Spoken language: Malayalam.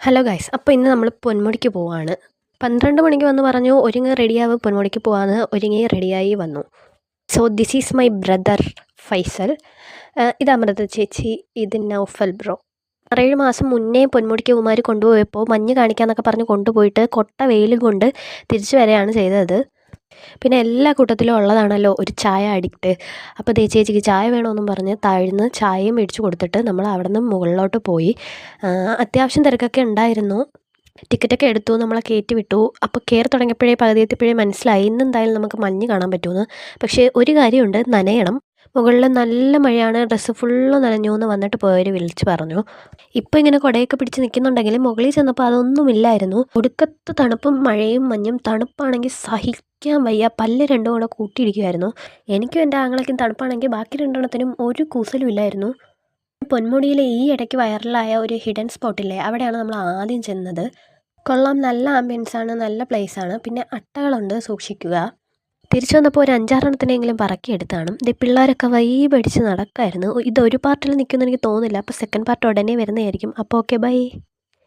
ഹലോ ഗൈസ്, അപ്പോൾ ഇന്ന് നമ്മൾ പൊന്മുടിക്ക് പോവാണ്. 12 മണിക്ക് വന്ന് പറഞ്ഞു ഒരുങ്ങി റെഡിയാവ്, പൊന്മുടിക്ക് പോകാമെന്ന് ഒരുങ്ങി റെഡിയായി വന്നു. So this is my brother Faisal, ഇത് അമൃത ചേച്ചി, ഇത് നൗഫൽ ബ്രോ. 6 മാസം മുന്നേ പൊന്മുടിക്ക് ഉമാർ കൊണ്ടുപോയപ്പോൾ മഞ്ഞ് കാണിക്കാമെന്നൊക്കെ പറഞ്ഞ് കൊണ്ടുപോയിട്ട് കൊട്ട വെയിലും കൊണ്ട് തിരിച്ചു വരികയാണ് ചെയ്തത്. പിന്നെ എല്ലാ കൂട്ടത്തിലും ഉള്ളതാണല്ലോ ഒരു ചായ അഡിക്റ്റ്. അപ്പോൾ ദേ ചേച്ചിക്ക് ചായ വേണമെന്നും പറഞ്ഞ് താഴ്ന്ന് ചായയും മേടിച്ച് കൊടുത്തിട്ട് നമ്മൾ അവിടെ നിന്ന് മുകളിലോട്ട് പോയി. അത്യാവശ്യം തിരക്കൊക്കെ ഉണ്ടായിരുന്നു. ടിക്കറ്റൊക്കെ എടുത്തു, നമ്മളെ കയറ്റി വിട്ടു. അപ്പോൾ കയറി തുടങ്ങിയപ്പോഴേ പകുതി എത്തിയപ്പോഴേ മനസ്സിലായി ഇന്നെന്തായാലും നമുക്ക് മഞ്ഞ് കാണാൻ പറ്റുമെന്ന്. പക്ഷേ ഒരു കാര്യമുണ്ട്, നനയണം. മുകളിൽ നല്ല മഴയാണ്, ഡ്രസ്സ് ഫുള്ള് നനഞ്ഞു എന്ന് വന്നിട്ട് പോയവർ വിളിച്ച് പറഞ്ഞു. ഇപ്പോൾ ഇങ്ങനെ കുടയൊക്കെ പിടിച്ച് നിൽക്കുന്നുണ്ടെങ്കിലും മുകളിൽ ചെന്നപ്പോൾ അതൊന്നുമില്ലായിരുന്നു. ഒടുക്കത്ത് തണുപ്പും മഴയും മഞ്ഞും. തണുപ്പാണെങ്കിൽ സഹിക്കാൻ വയ്യ, പല്ല് രണ്ടും കൂടെ കൂട്ടിയിരിക്കുമായിരുന്നു. എനിക്കും എൻ്റെ ആങ്ങളയ്ക്കും തണുപ്പാണെങ്കിൽ ബാക്കി രണ്ടെണ്ണത്തിനും ഒരു കൂസലും ഇല്ലായിരുന്നു. പൊന്മുടിയിലെ ഈ ഇടയ്ക്ക് വൈറലായ ഒരു ഹിഡൻ സ്പോട്ടില്ലേ, അവിടെയാണ് നമ്മൾ ആദ്യം ചെന്നത്. കൊള്ളാം, നല്ല ആംബിയൻസാണ്, നല്ല പ്ലേസാണ്. പിന്നെ അട്ടകളുണ്ട്, സൂക്ഷിക്കുക. തിരിച്ചു വന്നപ്പോൾ ഒരു 5-6 പറക്കിയെടുത്താണ്. ഇത് പിള്ളേരൊക്കെ വൈബടിച്ച് നടക്കായിരുന്നു. ഇതൊരു പാർട്ടിൽ നിൽക്കുമെന്ന് എനിക്ക് തോന്നുന്നില്ല. അപ്പോൾ സെക്കൻഡ് പാർട്ട് ഉടനെ വരുന്നതായിരിക്കും. അപ്പോൾ ഓക്കെ, ബൈ.